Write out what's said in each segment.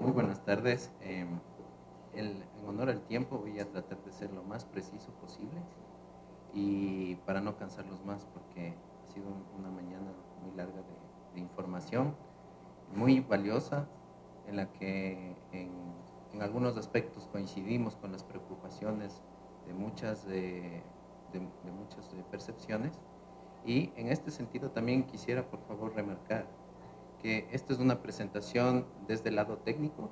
Muy buenas tardes. En honor al tiempo voy a tratar de ser lo más preciso posible y para no cansarlos más porque ha sido una mañana muy larga de información, muy valiosa, en la que en algunos aspectos coincidimos con las preocupaciones de muchas percepciones. Y en este sentido también quisiera por favor remarcar que esta es una presentación desde el lado técnico.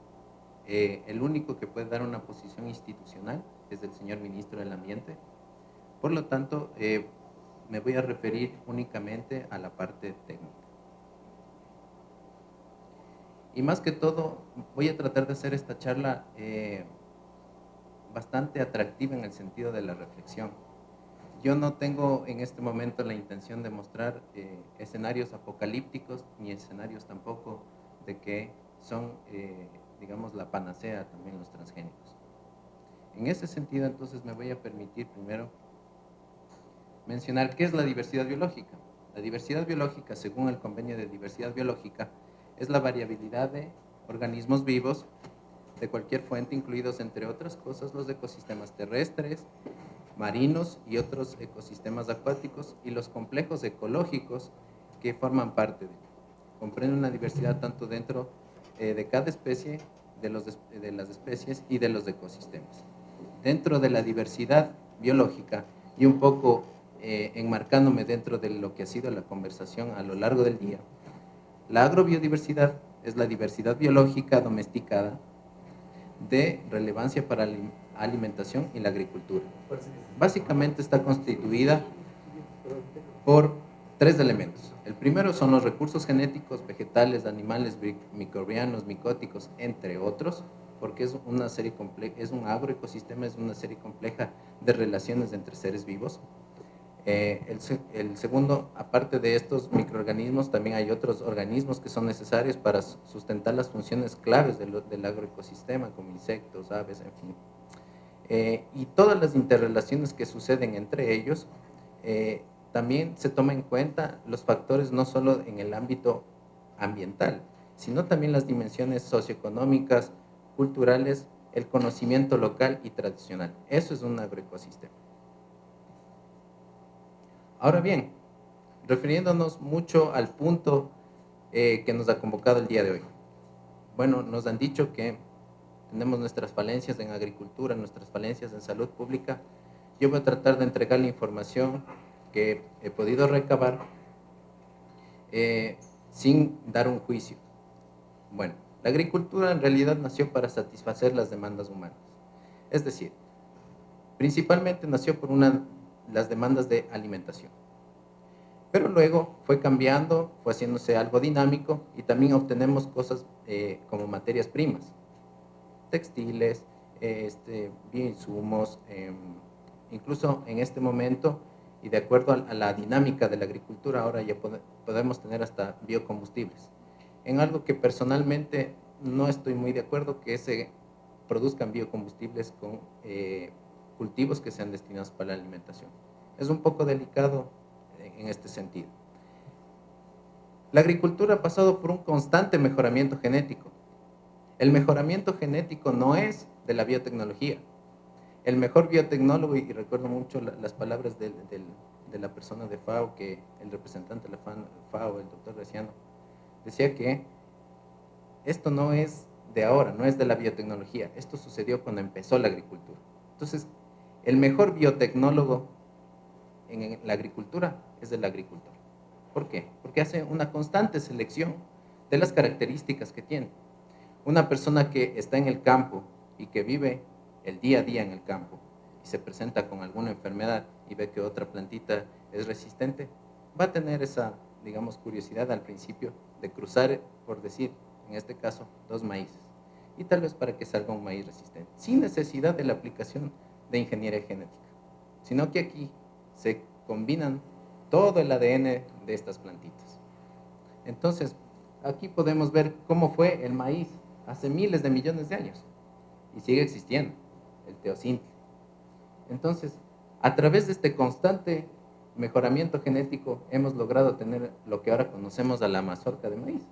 El único que puede dar una posición institucional es el señor ministro del Ambiente. Por lo tanto, me voy a referir únicamente a la parte técnica. Y más que todo, voy a tratar de hacer esta charla bastante atractiva en el sentido de la reflexión. Yo no tengo en este momento la intención de mostrar escenarios apocalípticos, ni escenarios tampoco de que son, digamos, la panacea también los transgénicos. En ese sentido, entonces, me voy a permitir primero mencionar qué es la diversidad biológica. La diversidad biológica, según el Convenio de Diversidad Biológica, es la variabilidad de organismos vivos de cualquier fuente, incluidos, entre otras cosas, los ecosistemas terrestres, marinos y otros ecosistemas acuáticos y los complejos ecológicos que forman parte de ello. Comprende una diversidad tanto dentro de cada especie, de las especies y de los ecosistemas. Dentro de la diversidad biológica y un poco enmarcándome dentro de lo que ha sido la conversación a lo largo del día, la agrobiodiversidad es la diversidad biológica domesticada de relevancia para la alimentación y la agricultura. Básicamente está constituida por tres elementos. El primero son los recursos genéticos, vegetales, animales, microbianos, micóticos, entre otros, porque es una serie compleja, es un agroecosistema, es una serie compleja de relaciones entre seres vivos. El segundo, aparte de estos microorganismos, también hay otros organismos que son necesarios para sustentar las funciones claves del agroecosistema, como insectos, aves, en fin. Y todas las interrelaciones que suceden entre ellos, también se toma en cuenta los factores no solo en el ámbito ambiental, sino también las dimensiones socioeconómicas, culturales, el conocimiento local y tradicional. Eso es un agroecosistema. Ahora bien, refiriéndonos mucho al punto que nos ha convocado el día de hoy. Bueno, nos han dicho que tenemos nuestras falencias en agricultura, nuestras falencias en salud pública. Yo voy a tratar de entregar la información que he podido recabar sin dar un juicio. Bueno, la agricultura en realidad nació para satisfacer las demandas humanas. Es decir, principalmente nació por las demandas de alimentación. Pero luego fue cambiando, fue haciéndose algo dinámico y también obtenemos cosas como materias primas, textiles, bioinsumos, incluso en este momento y de acuerdo a la dinámica de la agricultura ahora ya podemos tener hasta biocombustibles. En algo que personalmente no estoy muy de acuerdo, que se produzcan biocombustibles con cultivos que sean destinados para la alimentación. Es un poco delicado en este sentido. La agricultura ha pasado por un constante mejoramiento genético. El mejoramiento genético no es de la biotecnología. El mejor biotecnólogo, y recuerdo mucho las palabras de la persona de FAO, que el representante de la FAO, el doctor Graciano, decía que esto no es de ahora, no es de la biotecnología, esto sucedió cuando empezó la agricultura. Entonces, el mejor biotecnólogo en la agricultura es el agricultor. ¿Por qué? Porque hace una constante selección de las características que tiene. Una persona que está en el campo y que vive el día a día en el campo y se presenta con alguna enfermedad y ve que otra plantita es resistente, va a tener esa, digamos, curiosidad al principio de cruzar, por decir, en este caso, dos maíces. Y tal vez para que salga un maíz resistente, sin necesidad de la aplicación de ingeniería genética, sino que aquí se combinan todo el ADN de estas plantitas. Entonces, aquí podemos ver cómo fue el maíz hace miles de millones de años y sigue existiendo, el teosinte. Entonces, a través de este constante mejoramiento genético hemos logrado tener lo que ahora conocemos a la mazorca de maíz.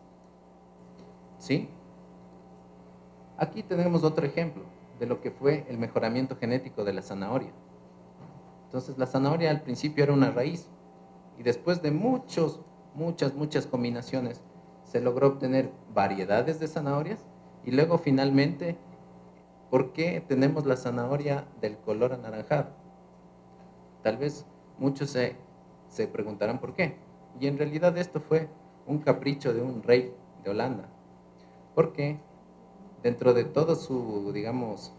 ¿Sí? Aquí tenemos otro ejemplo de lo que fue el mejoramiento genético de la zanahoria. Entonces la zanahoria al principio era una raíz y después de muchas combinaciones se logró obtener variedades de zanahorias y luego finalmente, ¿por qué tenemos la zanahoria del color anaranjado? Tal vez muchos se preguntarán por qué. Y en realidad esto fue un capricho de un rey de Holanda, porque dentro de toda su, digamos,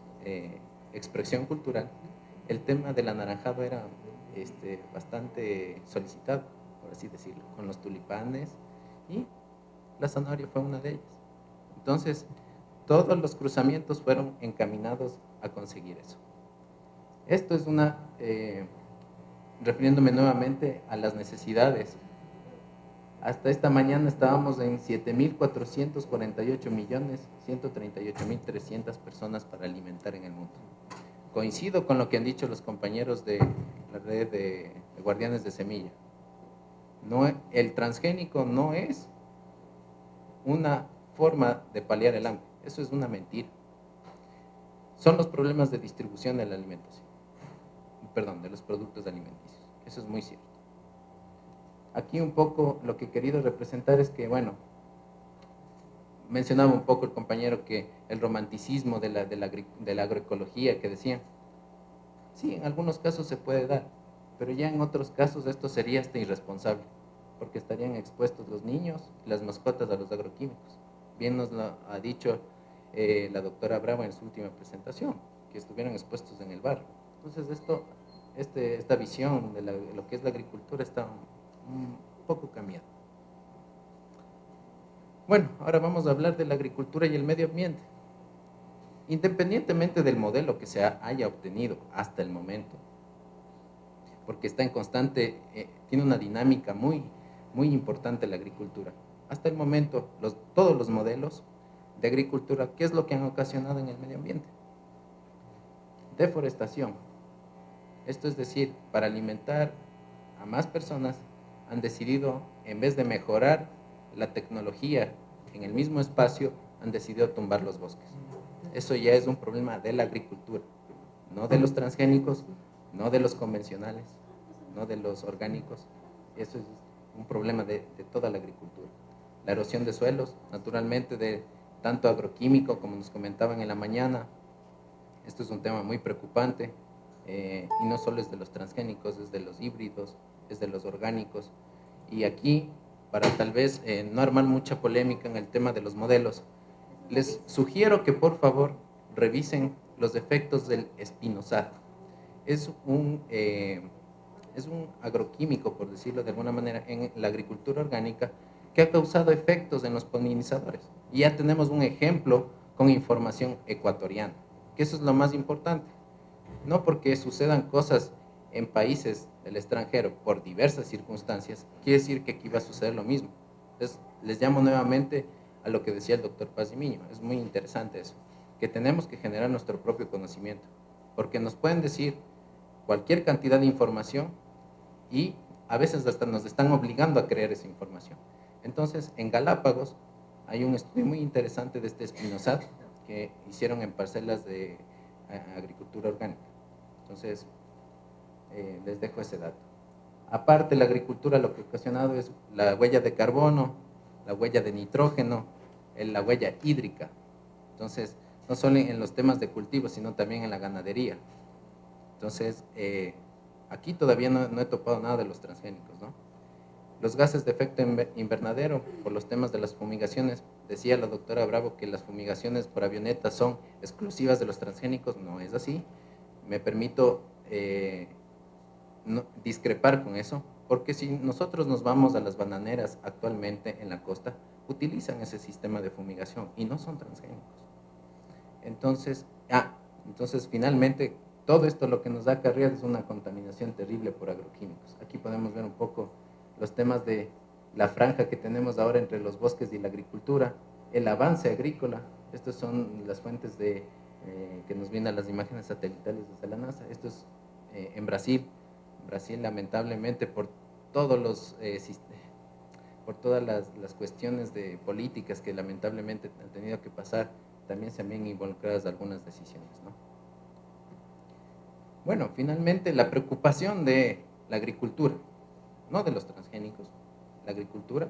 expresión cultural, el tema del anaranjado era bastante solicitado, por así decirlo, con los tulipanes, y la zanahoria fue una de ellas. Entonces, todos los cruzamientos fueron encaminados a conseguir eso. Esto es refiriéndome nuevamente a las necesidades. Hasta esta mañana estábamos en 7.448.138.300 personas para alimentar en el mundo. Coincido con lo que han dicho los compañeros de la red de Guardianes de Semilla. El transgénico no es una forma de paliar el hambre, eso es una mentira. Son los problemas de distribución de la alimentación, de los productos alimenticios, eso es muy cierto. Aquí un poco lo que he querido representar es que, bueno, mencionaba un poco el compañero que el romanticismo de la agroecología que decía, sí, en algunos casos se puede dar, pero ya en otros casos esto sería hasta irresponsable, porque estarían expuestos los niños y las mascotas a los agroquímicos. Bien nos lo ha dicho la doctora Bravo en su última presentación, que estuvieron expuestos en el barrio. Entonces esta visión de lo que es la agricultura está un poco cambiada. Bueno, ahora vamos a hablar de la agricultura y el medio ambiente. Independientemente del modelo que se haya obtenido hasta el momento, porque está en constante, tiene una dinámica muy importante la agricultura. Hasta el momento, todos los modelos de agricultura, ¿qué es lo que han ocasionado en el medio ambiente? Deforestación. Esto es decir, para alimentar a más personas, han decidido, en vez de mejorar la tecnología en el mismo espacio, han decidido tumbar los bosques. Eso ya es un problema de la agricultura, no de los transgénicos, no de los convencionales, no de los orgánicos. Eso es un problema de toda la agricultura. La erosión de suelos, naturalmente, de tanto agroquímico, como nos comentaban en la mañana. Esto es un tema muy preocupante, y no solo es de los transgénicos, es de los híbridos, es de los orgánicos. Y aquí, para tal vez no armar mucha polémica en el tema de los modelos, les sugiero que por favor revisen los efectos del espinosato. Es un agroquímico, por decirlo de alguna manera, en la agricultura orgánica, que ha causado efectos en los polinizadores. Y ya tenemos un ejemplo con información ecuatoriana, que eso es lo más importante. No porque sucedan cosas en países del extranjero por diversas circunstancias, quiere decir que aquí va a suceder lo mismo. Entonces, les llamo nuevamente a lo que decía el doctor Pazimiño. Es muy interesante eso, que tenemos que generar nuestro propio conocimiento, porque nos pueden decir cualquier cantidad de información y a veces hasta nos están obligando a creer esa información. Entonces, en Galápagos hay un estudio muy interesante de este espinosato que hicieron en parcelas de agricultura orgánica. Entonces, les dejo ese dato. Aparte, la agricultura lo que ha ocasionado es la huella de carbono, la huella de nitrógeno, la huella hídrica. Entonces, no solo en los temas de cultivo, sino también en la ganadería. Entonces, aquí todavía no he topado nada de los transgénicos, ¿no? Los gases de efecto invernadero, por los temas de las fumigaciones, decía la doctora Bravo que las fumigaciones por avionetas son exclusivas de los transgénicos. No es así. Me permito discrepar con eso, porque si nosotros nos vamos a las bananeras actualmente en la costa, utilizan ese sistema de fumigación y no son transgénicos. Entonces, finalmente, todo esto lo que nos da acarreado es una contaminación terrible por agroquímicos. Aquí podemos ver un poco los temas de la franja que tenemos ahora entre los bosques y la agricultura, el avance agrícola. Estas son las fuentes que nos vienen las imágenes satelitales desde la NASA. Esto es en Brasil. Brasil, lamentablemente, por todas las cuestiones de políticas que lamentablemente han tenido que pasar, también se ven involucradas algunas decisiones, ¿no? Bueno, finalmente la preocupación de la agricultura, no de los transgénicos, la agricultura,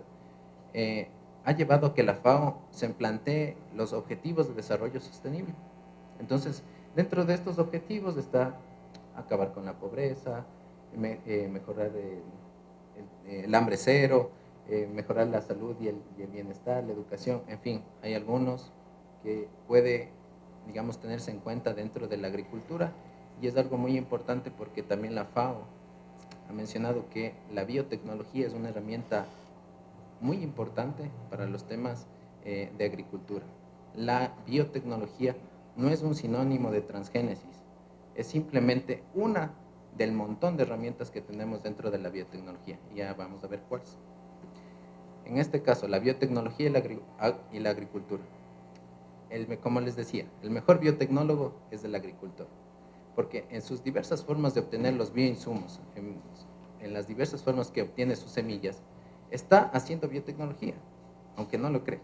ha llevado a que la FAO se plantee los objetivos de desarrollo sostenible. Entonces, dentro de estos objetivos está acabar con la pobreza, mejorar el hambre cero, mejorar la salud y el bienestar, la educación, en fin, hay algunos que puede, digamos, tenerse en cuenta dentro de la agricultura, y es algo muy importante porque también la FAO ha mencionado que la biotecnología es una herramienta muy importante para los temas de agricultura. La biotecnología no es un sinónimo de transgénesis, es simplemente una del montón de herramientas que tenemos dentro de la biotecnología, y ya vamos a ver cuáles. En este caso, la biotecnología y la agricultura. Como les decía, el mejor biotecnólogo es el agricultor, porque en sus diversas formas de obtener los bioinsumos, en las diversas formas que obtiene sus semillas, está haciendo biotecnología, aunque no lo cree.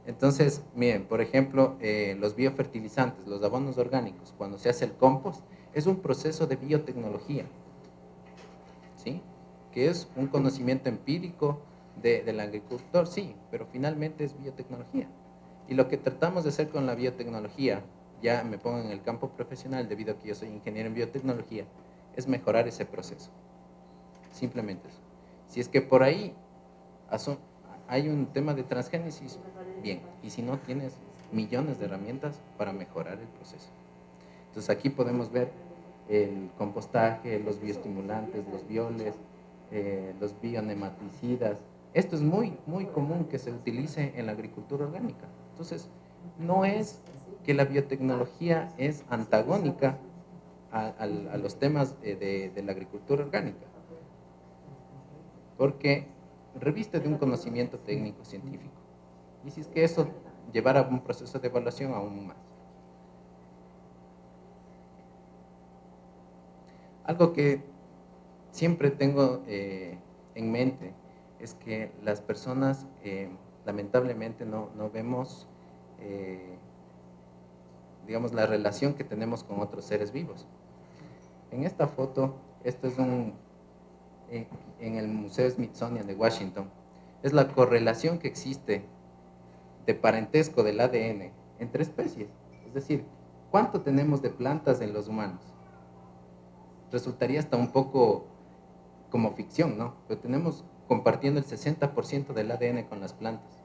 Entonces, miren, por ejemplo, los biofertilizantes, los abonos orgánicos, cuando se hace el compost, es un proceso de biotecnología, ¿sí? Que es un conocimiento empírico del agricultor, sí, pero finalmente es biotecnología. Y lo que tratamos de hacer con la biotecnología, ya me pongo en el campo profesional debido a que yo soy ingeniero en biotecnología, es mejorar ese proceso. Simplemente eso. Si es que por ahí hay un tema de transgénesis, bien. Y si no, tienes millones de herramientas para mejorar el proceso. Entonces aquí podemos ver el compostaje, los bioestimulantes, los bioles, los bionematicidas. Esto es muy, muy común que se utilice en la agricultura orgánica. Entonces, no es que la biotecnología es antagónica a los temas de la agricultura orgánica, porque reviste de un conocimiento técnico científico. Y si es que eso llevara a un proceso de evaluación aún más. Algo que siempre tengo en mente es que las personas lamentablemente no vemos, digamos, la relación que tenemos con otros seres vivos. En esta foto, esto es en el Museo Smithsonian de Washington, es la correlación que existe de parentesco del ADN entre especies. Es decir, ¿cuánto tenemos de plantas en los humanos? Resultaría hasta un poco como ficción, ¿no? Pero tenemos compartiendo el 60% del ADN con las plantas,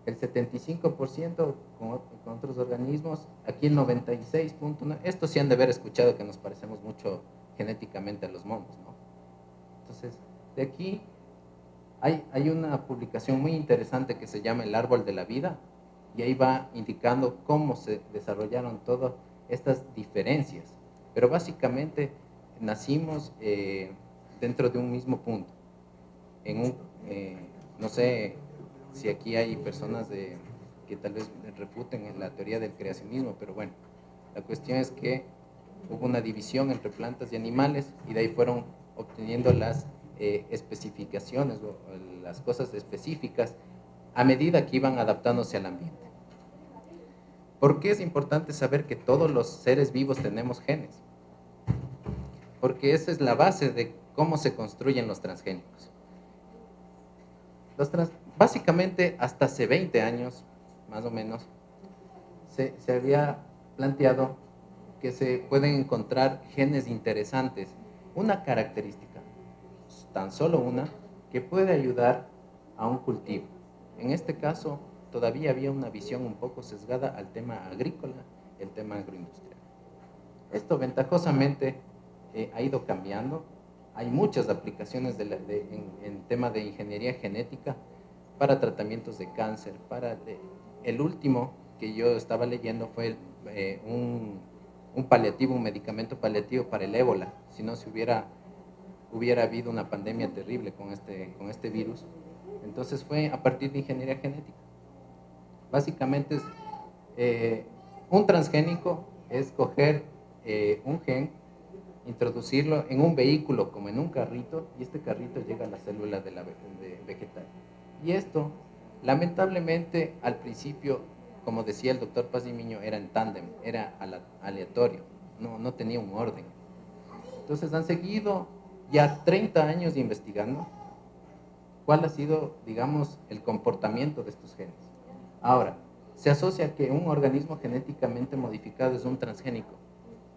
el 75% con otros organismos, aquí el 96.9%. Estos sí han de haber escuchado que nos parecemos mucho genéticamente a los monos, ¿no? Entonces, de aquí hay una publicación muy interesante que se llama El Árbol de la Vida, y ahí va indicando cómo se desarrollaron todas estas diferencias. Pero básicamente nacimos dentro de un mismo punto. No sé si aquí hay personas que tal vez refuten en la teoría del creacionismo, pero bueno, la cuestión es que hubo una división entre plantas y animales, y de ahí fueron obteniendo las especificaciones o las cosas específicas a medida que iban adaptándose al ambiente. ¿Por qué es importante saber que todos los seres vivos tenemos genes? Porque esa es la base de cómo se construyen los transgénicos. Básicamente, hasta hace 20 años, más o menos, se había planteado que se pueden encontrar genes interesantes, una característica, tan solo una, que puede ayudar a un cultivo. En este caso, todavía había una visión un poco sesgada al tema agrícola, el tema agroindustrial. Esto ventajosamente ha ido cambiando. Hay muchas aplicaciones en tema de ingeniería genética para tratamientos de cáncer. El último que yo estaba leyendo fue un paliativo, un medicamento paliativo para el ébola. Si no se hubiera habido una pandemia terrible con este virus. Entonces fue a partir de ingeniería genética. Básicamente un transgénico es coger un gen, introducirlo en un vehículo como en un carrito, y este carrito llega a la célula de vegetal. Y esto, lamentablemente, al principio como decía el doctor Paz y Miño, era en tándem, era aleatorio, no tenía un orden. Entonces han seguido ya 30 años investigando cuál ha sido, digamos, el comportamiento de estos genes. Ahora, se asocia que un organismo genéticamente modificado es un transgénico.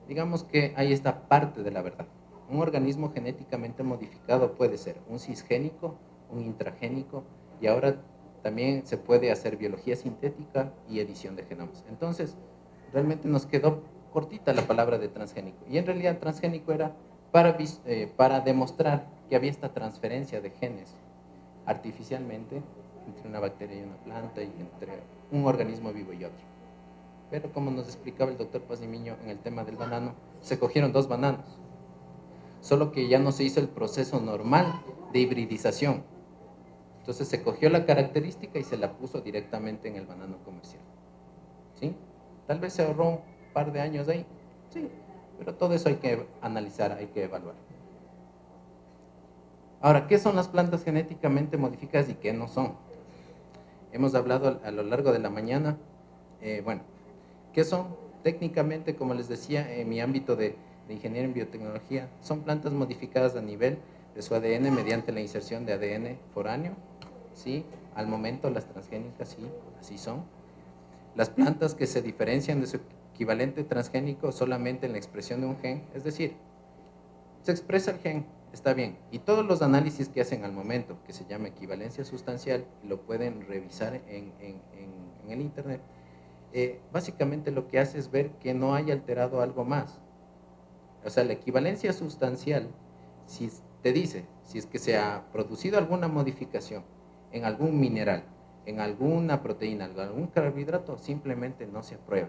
Digamos que ahí está parte de la verdad. Un organismo genéticamente modificado puede ser un cisgénico, un intragénico, y ahora también se puede hacer biología sintética y edición de genomas. Entonces, realmente nos quedó cortita la palabra de transgénico. Y en realidad transgénico era para demostrar que había esta transferencia de genes artificialmente entre una bacteria y una planta y entre un organismo vivo y otro. Pero como nos explicaba el doctor Paz y Miño en el tema del banano, se cogieron 2 bananos, solo que ya no se hizo el proceso normal de hibridización. Entonces se cogió la característica y se la puso directamente en el banano comercial. ¿Sí? Tal vez se ahorró un par de años ahí, sí, pero todo eso hay que analizar, hay que evaluar. Ahora, ¿qué son las plantas genéticamente modificadas y qué no son? Hemos hablado a lo largo de la mañana, bueno, ¿qué son? Técnicamente, como les decía, en mi ámbito de ingeniería en biotecnología, son plantas modificadas a nivel de su ADN mediante la inserción de ADN foráneo, ¿sí? Al momento las transgénicas, sí, así son. Las plantas que se diferencian de su equivalente transgénico solamente en la expresión de un gen, es decir, se expresa el gen, está bien, y todos los análisis que hacen al momento, que se llama equivalencia sustancial, lo pueden revisar en el internet, básicamente lo que hace es ver que no haya alterado algo más. O sea, la equivalencia sustancial, si te dice, si es que se ha producido alguna modificación en algún mineral, en alguna proteína, en algún carbohidrato, simplemente no se aprueba.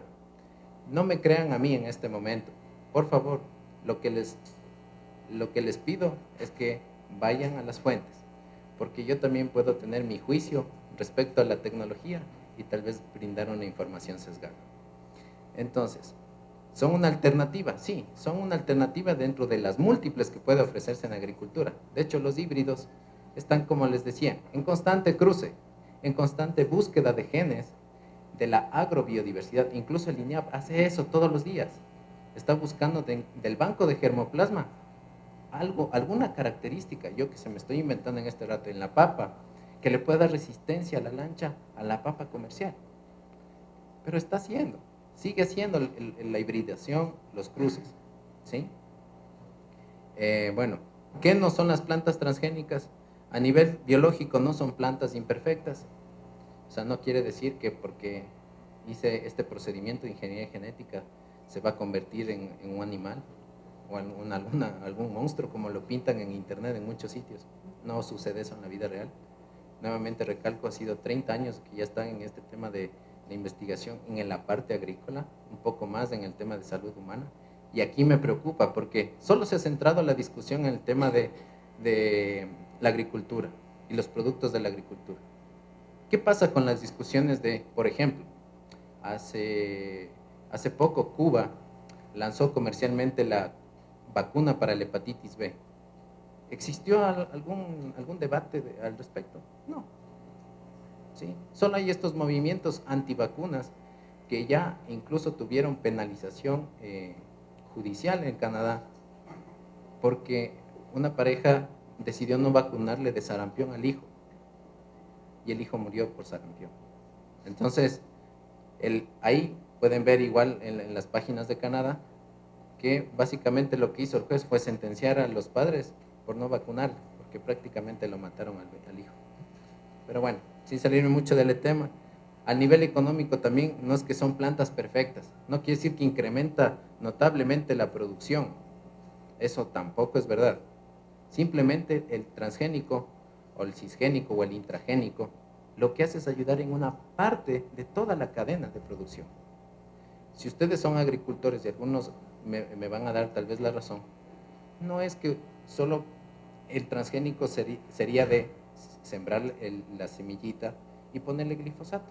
No me crean a mí en este momento. Por favor, lo que les pido es que vayan a las fuentes, porque yo también puedo tener mi juicio respecto a la tecnología y tal vez brindar una información sesgada. Entonces, ¿son una alternativa? Sí, son una alternativa dentro de las múltiples que puede ofrecerse en agricultura. De hecho, los híbridos están, como les decía, en constante cruce, en constante búsqueda de genes de la agrobiodiversidad. Incluso el INEAP hace eso todos los días. Está buscando del banco de germoplasma alguna característica, yo que se me estoy inventando en este rato, en la papa, que le pueda dar resistencia a la lancha, a la papa comercial. Pero está haciendo, sigue haciendo la hibridación, los cruces, ¿sí? Bueno, ¿qué no son las plantas transgénicas? A nivel biológico no son plantas imperfectas. O sea, no quiere decir que porque hice este procedimiento de ingeniería genética se va a convertir en un animal o algún monstruo como lo pintan en internet en muchos sitios. No sucede eso en la vida real. Nuevamente recalco, ha sido 30 años que ya están en este tema de investigación en la parte agrícola, un poco más en el tema de salud humana, y aquí me preocupa porque solo se ha centrado la discusión en el tema de la agricultura y los productos de la agricultura. ¿Qué pasa con las discusiones de, por ejemplo, hace poco Cuba lanzó comercialmente la vacuna para la hepatitis B? ¿Existió algún debate al respecto? No. ¿Sí? Solo hay estos movimientos antivacunas que ya incluso tuvieron penalización judicial en Canadá porque una pareja decidió no vacunarle de sarampión al hijo y el hijo murió por sarampión. Entonces, ahí pueden ver igual en las páginas de Canadá que básicamente lo que hizo el juez fue sentenciar a los padres por no vacunar, porque prácticamente lo mataron al hijo. Pero bueno, sin salirme mucho del tema, a nivel económico también no es que son plantas perfectas, no quiere decir que incrementa notablemente la producción, eso tampoco es verdad. Simplemente el transgénico o el cisgénico o el intragénico lo que hace es ayudar en una parte de toda la cadena de producción. Si ustedes son agricultores y algunos me van a dar tal vez la razón, no es que solo el transgénico sería de sembrar la semillita y ponerle glifosato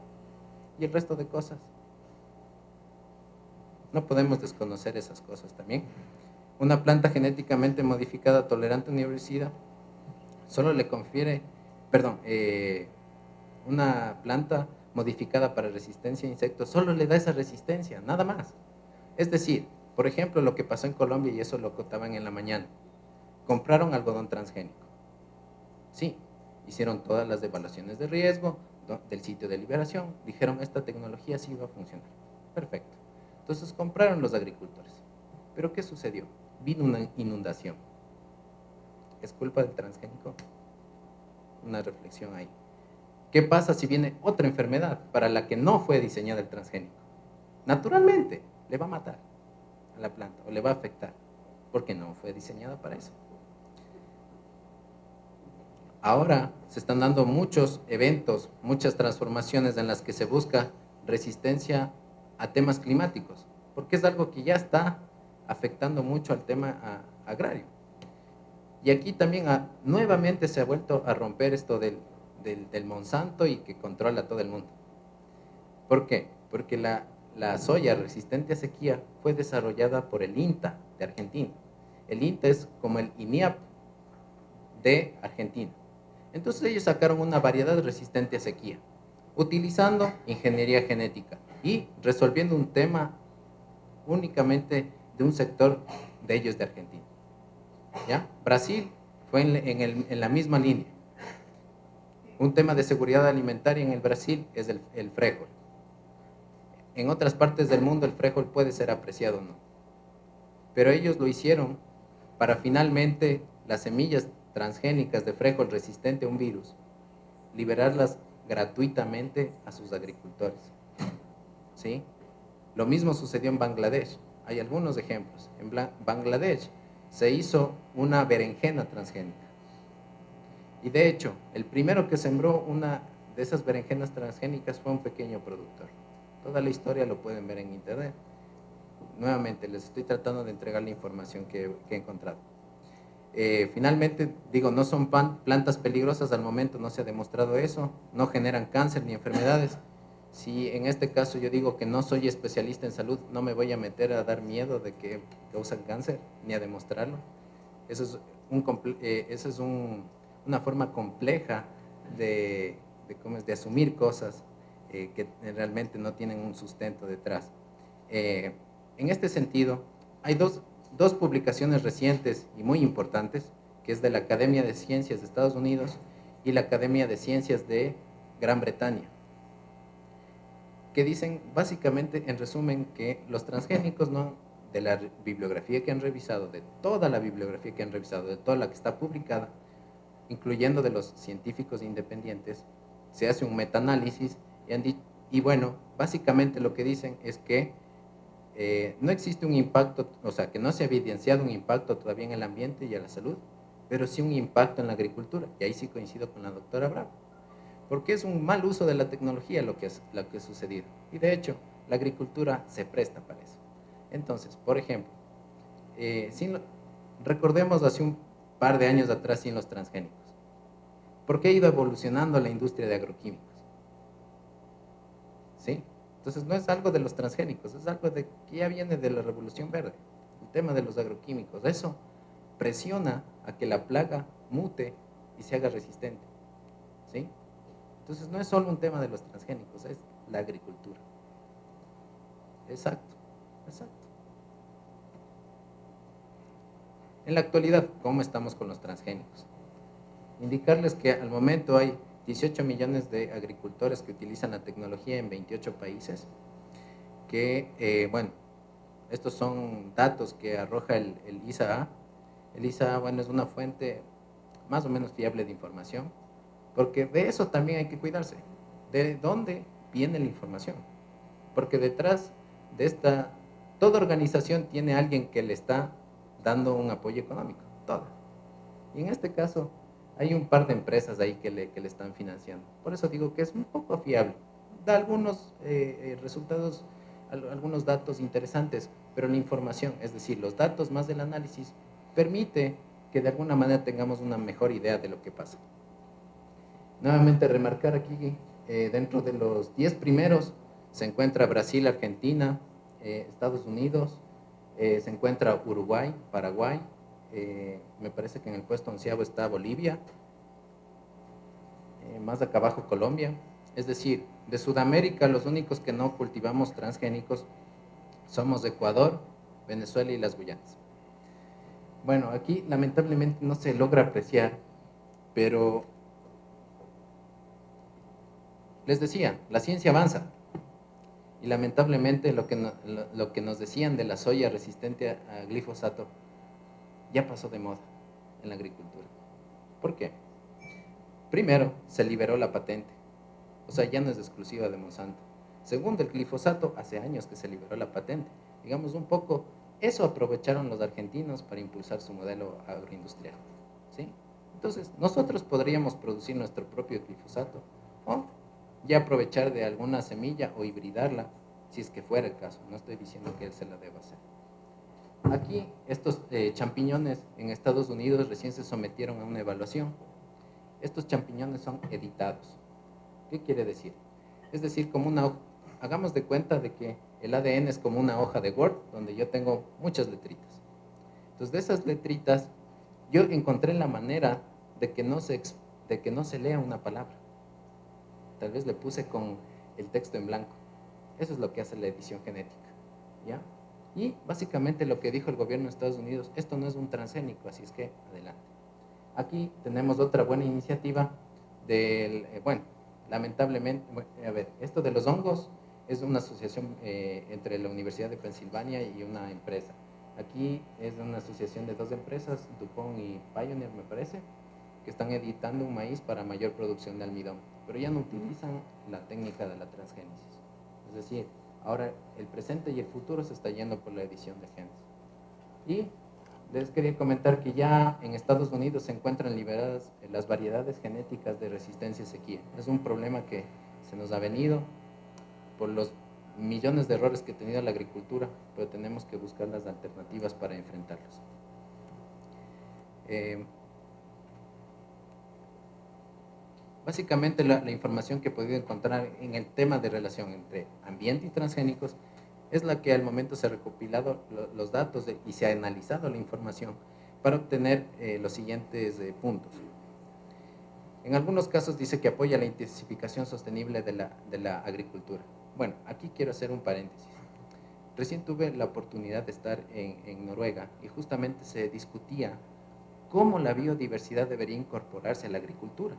y el resto de cosas. No podemos desconocer esas cosas también. Una planta genéticamente modificada tolerante a un herbicida solo le confiere, una planta modificada para resistencia a insectos, solo le da esa resistencia, nada más. Es decir, por ejemplo, lo que pasó en Colombia, y eso lo contaban en la mañana, compraron algodón transgénico. Sí, hicieron todas las evaluaciones de riesgo del sitio de liberación, dijeron esta tecnología sí va a funcionar. Perfecto. Entonces compraron los agricultores. Pero ¿qué sucedió? Vino una inundación. ¿Es culpa del transgénico? Una reflexión ahí. ¿Qué pasa si viene otra enfermedad para la que no fue diseñada el transgénico? Naturalmente, le va a matar a la planta o le va a afectar, porque no fue diseñada para eso. Ahora se están dando muchos eventos, muchas transformaciones en las que se busca resistencia a temas climáticos, porque es algo que ya está afectando mucho al tema agrario. Y aquí también nuevamente se ha vuelto a romper esto del Monsanto y que controla a todo el mundo. ¿Por qué? Porque la soya resistente a sequía fue desarrollada por el INTA de Argentina. El INTA es como el INIAP de Argentina. Entonces ellos sacaron una variedad resistente a sequía, utilizando ingeniería genética y resolviendo un tema únicamente de un sector de ellos de Argentina. ¿Ya? Brasil fue en la misma línea. Un tema de seguridad alimentaria en el Brasil es el frijol. En otras partes del mundo el frijol puede ser apreciado o no. Pero ellos lo hicieron para finalmente las semillas transgénicas de frijol resistente a un virus, liberarlas gratuitamente a sus agricultores. ¿Sí? Lo mismo sucedió en Bangladesh. Hay algunos ejemplos. En Bangladesh se hizo una berenjena transgénica. Y de hecho, el primero que sembró una de esas berenjenas transgénicas fue un pequeño productor. Toda la historia lo pueden ver en internet. Nuevamente, les estoy tratando de entregar la información que he encontrado. Finalmente, digo, no son plantas peligrosas al momento, no se ha demostrado eso, no generan cáncer ni enfermedades. Si en este caso yo digo que no soy especialista en salud, no me voy a meter a dar miedo de que causan cáncer, ni a demostrarlo. Eso es una forma compleja de asumir cosas que realmente no tienen un sustento detrás. En este sentido, hay dos publicaciones recientes y muy importantes, que es de la Academia de Ciencias de Estados Unidos y la Academia de Ciencias de Gran Bretaña, que dicen básicamente, en resumen, que los transgénicos, no, de la bibliografía que han revisado, de toda la bibliografía que han revisado, de toda la que está publicada, incluyendo de los científicos independientes, se hace un metaanálisis y bueno, básicamente lo que dicen es que no existe un impacto, o sea, que no se ha evidenciado un impacto todavía en el ambiente y en la salud, pero sí un impacto en la agricultura, y ahí sí coincido con la doctora Bravo, porque es un mal uso de la tecnología lo que ha sucedido, y de hecho, la agricultura se presta para eso. Entonces, por ejemplo, recordemos hace un par de años atrás sin los transgénicos. ¿Por qué ha ido evolucionando la industria de agroquímicos? ¿Sí? Entonces no es algo de los transgénicos, es algo que ya viene de la revolución verde, el tema de los agroquímicos. Eso presiona a que la plaga mute y se haga resistente. ¿Sí? Entonces no es solo un tema de los transgénicos, es la agricultura. Exacto, exacto. En la actualidad, ¿cómo estamos con los transgénicos? Indicarles que al momento hay 18 millones de agricultores que utilizan la tecnología en 28 países, que, bueno, estos son datos que arroja el ISAA. El ISAA, bueno, es una fuente más o menos fiable de información, porque de eso también hay que cuidarse. ¿De dónde viene la información? Porque detrás de toda organización tiene alguien que le está dando un apoyo económico, toda. Y en este caso, hay un par de empresas ahí que le están financiando. Por eso digo que es un poco fiable. Da algunos resultados, algunos datos interesantes, pero la información, es decir, los datos más del análisis, permite que de alguna manera tengamos una mejor idea de lo que pasa. Nuevamente remarcar aquí, dentro de los 10 primeros se encuentra Brasil, Argentina, Estados Unidos, se encuentra Uruguay, Paraguay, me parece que en el puesto 11º está Bolivia, más acá abajo Colombia. Es decir, De Sudamérica, los únicos que no cultivamos transgénicos somos Ecuador, Venezuela y las Guyanas. Bueno, aquí lamentablemente no se logra apreciar, pero les decía, la ciencia avanza. Y lamentablemente lo que nos decían de la soya resistente a glifosato ya pasó de moda en la agricultura. ¿Por qué? Primero, se liberó la patente. O sea, ya no es exclusiva de Monsanto. Segundo, el glifosato, hace años que se liberó la patente. Digamos un poco, eso aprovecharon los argentinos para impulsar su modelo agroindustrial. ¿Sí? Entonces, nosotros podríamos producir nuestro propio glifosato o ya aprovechar de alguna semilla o hibridarla, si es que fuera el caso. No estoy diciendo que él se la deba hacer. Aquí, estos champiñones en Estados Unidos recién se sometieron a una evaluación. Estos champiñones son editados. ¿Qué quiere decir? Es decir, como una hoja. Hagamos de cuenta de que el ADN es como una hoja de Word donde yo tengo muchas letritas. Entonces, de esas letritas, yo encontré la manera de que no se lea una palabra. Tal vez le puse con el texto en blanco. Eso es lo que hace la edición genética, ¿ya? Y básicamente lo que dijo el gobierno de Estados Unidos, esto no es un transgénico, así es que adelante. Aquí tenemos otra buena iniciativa del, bueno, lamentablemente, a ver, esto de los hongos es una asociación entre la Universidad de Pensilvania y una empresa. Aquí es una asociación de dos empresas, DuPont y Pioneer, me parece, que están editando un maíz para mayor producción de almidón, pero ya no utilizan la técnica de la transgénesis. Es decir, ahora el presente y el futuro se está yendo por la edición de genes. Y les quería comentar que ya en Estados Unidos se encuentran liberadas las variedades genéticas de resistencia a sequía. Es un problema que se nos ha venido por los millones de errores que ha tenido la agricultura, pero tenemos que buscar las alternativas para enfrentarlos. Básicamente la información que he podido encontrar en el tema de relación entre ambiente y transgénicos es la que al momento se ha recopilado los datos y se ha analizado la información para obtener los siguientes puntos. En algunos casos dice que apoya la intensificación sostenible de la agricultura. Bueno, aquí quiero hacer un paréntesis. Recién tuve la oportunidad de estar en Noruega y justamente se discutía cómo la biodiversidad debería incorporarse a la agricultura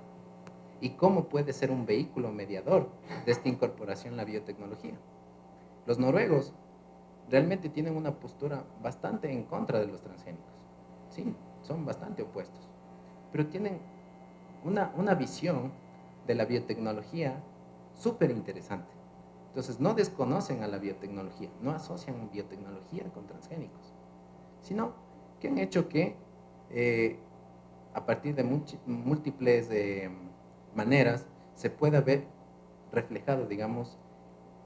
y cómo puede ser un vehículo mediador de esta incorporación a la biotecnología. Los noruegos realmente tienen una postura bastante en contra de los transgénicos. Sí, son bastante opuestos, pero tienen una visión de la biotecnología súper interesante. Entonces, no desconocen a la biotecnología, no asocian biotecnología con transgénicos, sino que han hecho que a partir de múltiples maneras se pueda ver reflejado, digamos,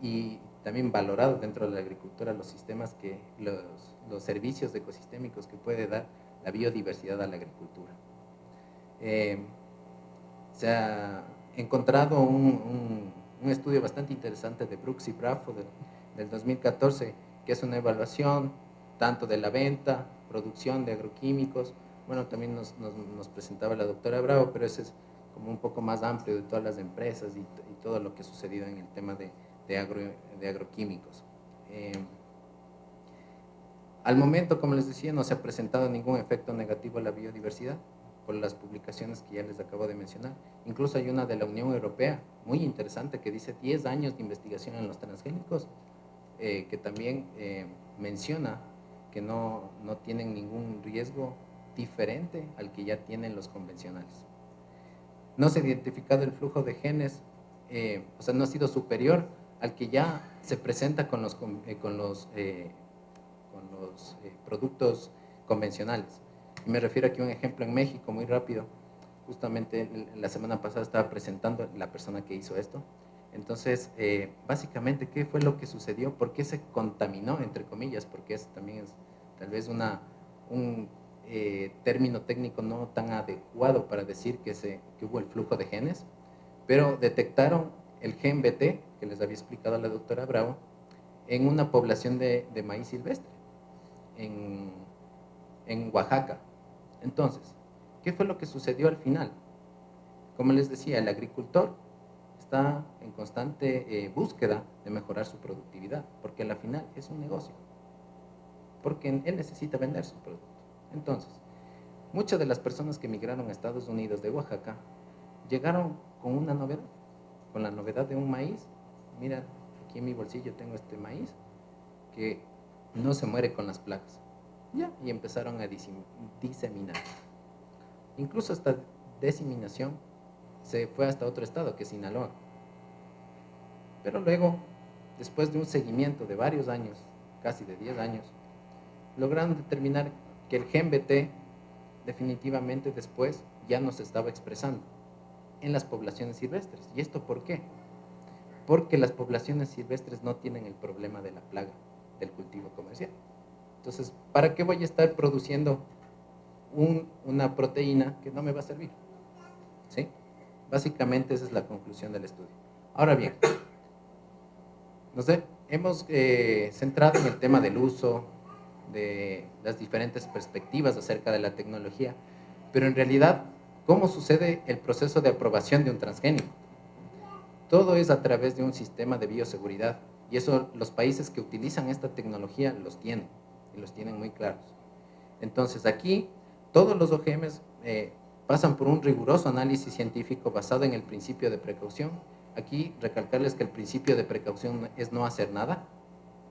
y también valorado dentro de la agricultura los sistemas los servicios ecosistémicos que puede dar la biodiversidad a la agricultura. Se ha encontrado un estudio bastante interesante de Brooks y Brafo del 2014, que es una evaluación tanto de la venta, producción de agroquímicos. Bueno, también nos presentaba la doctora Bravo, pero ese es como un poco más amplio de todas las empresas y todo lo que ha sucedido en el tema de agroquímicos. Al momento, como les decía, no se ha presentado ningún efecto negativo a la biodiversidad por las publicaciones que ya les acabo de mencionar. Incluso hay una de la Unión Europea, muy interesante, que dice 10 años de investigación en los transgénicos, que también menciona que no tienen ningún riesgo diferente al que ya tienen los convencionales. No se ha identificado el flujo de genes, o sea, no ha sido superior al que ya se presenta con los productos convencionales. Y me refiero aquí a un ejemplo en México, muy rápido. Justamente la semana pasada estaba presentando la persona que hizo esto. Entonces, básicamente, ¿qué fue lo que sucedió? ¿Por qué se contaminó, entre comillas? Porque también es tal vez un término técnico no tan adecuado para decir que hubo el flujo de genes, pero detectaron el gen BT, que les había explicado la doctora Bravo, en una población de maíz silvestre, en Oaxaca. Entonces, ¿qué fue lo que sucedió al final? Como les decía, el agricultor está en constante búsqueda de mejorar su productividad, porque al final es un negocio, porque él necesita vender su producto. Entonces, muchas de las personas que migraron a Estados Unidos de Oaxaca llegaron con una novedad, con la novedad de un maíz. Mira, aquí en mi bolsillo tengo este maíz que no se muere con las plagas. Ya, y empezaron a diseminar. Incluso esta diseminación se fue hasta otro estado, que es Sinaloa. Pero luego, después de un seguimiento de varios años, casi de 10 años, lograron determinar que el gen BT definitivamente después ya no se estaba expresando en las poblaciones silvestres. ¿Y esto por qué? Porque las poblaciones silvestres no tienen el problema de la plaga del cultivo comercial. Entonces, ¿para qué voy a estar produciendo una proteína que no me va a servir? ¿Sí? Básicamente esa es la conclusión del estudio. Ahora bien, hemos centrado en el tema del uso, de las diferentes perspectivas acerca de la tecnología, pero en realidad, ¿cómo sucede el proceso de aprobación de un transgénico? Todo es a través de un sistema de bioseguridad, y eso los países que utilizan esta tecnología los tienen, y los tienen muy claros. Entonces aquí, todos los OGMs pasan por un riguroso análisis científico basado en el principio de precaución. Aquí recalcarles que el principio de precaución es no hacer nada.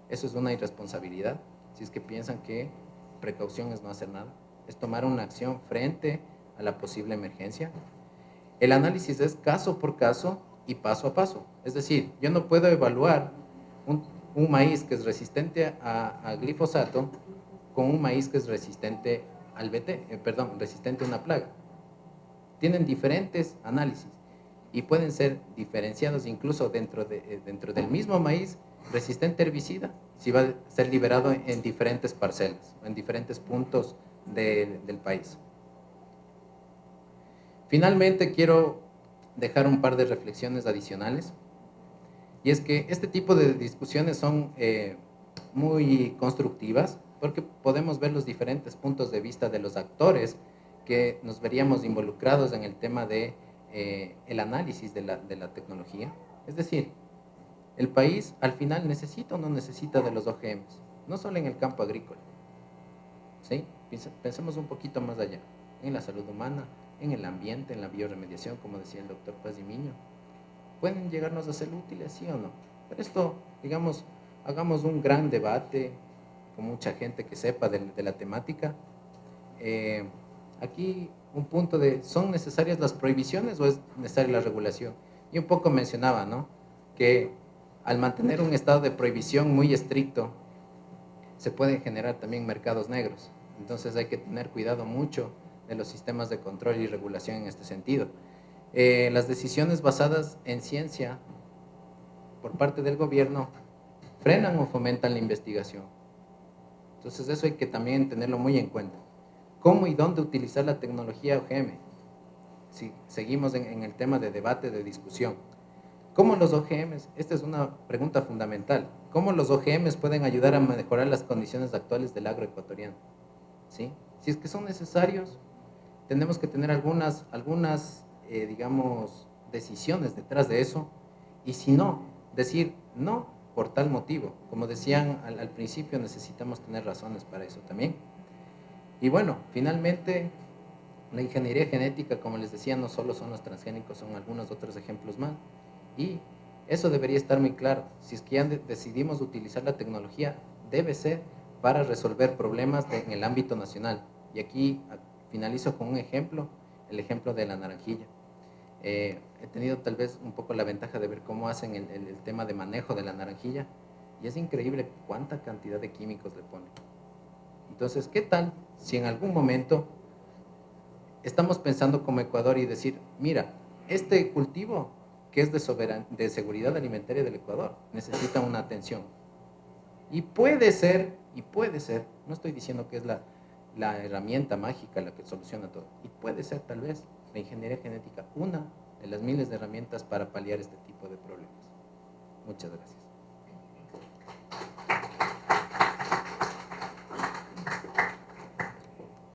Eso es una irresponsabilidad, si es que piensan que precaución es no hacer nada. Es tomar una acción frente a la posible emergencia. El análisis es caso por caso y paso a paso. Es decir, yo no puedo evaluar un maíz que es resistente a glifosato con un maíz que es resistente al BT, resistente a una plaga. Tienen diferentes análisis y pueden ser diferenciados incluso dentro del mismo maíz resistente a herbicida, si va a ser liberado en diferentes parcelas, en diferentes puntos del país. Finalmente, quiero dejar un par de reflexiones adicionales, y es que este tipo de discusiones son muy constructivas, porque podemos ver los diferentes puntos de vista de los actores que nos veríamos involucrados en el tema de el análisis de la tecnología. Es decir, el país al final necesita o no necesita de los OGMs, no solo en el campo agrícola, ¿sí? Pensemos un poquito más allá, en la salud humana, en el ambiente, en la bioremediación, como decía el doctor Paz y Miño. ¿Pueden llegarnos a ser útiles, sí o no? Pero esto, digamos, hagamos un gran debate con mucha gente que sepa de la temática. Aquí un punto de, ¿son necesarias las prohibiciones o es necesaria la regulación? Y un poco mencionaba, ¿no?, que al mantener un estado de prohibición muy estricto, se pueden generar también mercados negros. Entonces hay que tener cuidado mucho de los sistemas de control y regulación en este sentido. Las decisiones basadas en ciencia por parte del gobierno frenan o fomentan la investigación. Entonces eso hay que también tenerlo muy en cuenta. ¿Cómo y dónde utilizar la tecnología OGM? Si seguimos en el tema de debate, de discusión. ¿Cómo los OGMs? Esta es una pregunta fundamental. ¿Cómo los OGMs pueden ayudar a mejorar las condiciones actuales del agroecuatoriano? ¿Sí? Si es que son necesarios, tenemos que tener algunas digamos, decisiones detrás de eso, y si no, decir no por tal motivo. Como decían al principio, necesitamos tener razones para eso también. Y bueno, finalmente, la ingeniería genética, como les decía, no solo son los transgénicos, son algunos otros ejemplos más. Y eso debería estar muy claro. Si es que ya decidimos utilizar la tecnología, debe ser para resolver problemas en el ámbito nacional. Y aquí finalizo con un ejemplo, el ejemplo de la naranjilla. He tenido tal vez un poco la ventaja de ver cómo hacen el tema de manejo de la naranjilla, y es increíble cuánta cantidad de químicos le ponen. Entonces, ¿qué tal si en algún momento estamos pensando como Ecuador y decir, mira, este cultivo que es de seguridad alimentaria del Ecuador necesita una atención? Y puede ser, no estoy diciendo que es la herramienta mágica la que soluciona todo, y puede ser tal vez la ingeniería genética una de las miles de herramientas para paliar este tipo de problemas. Muchas gracias.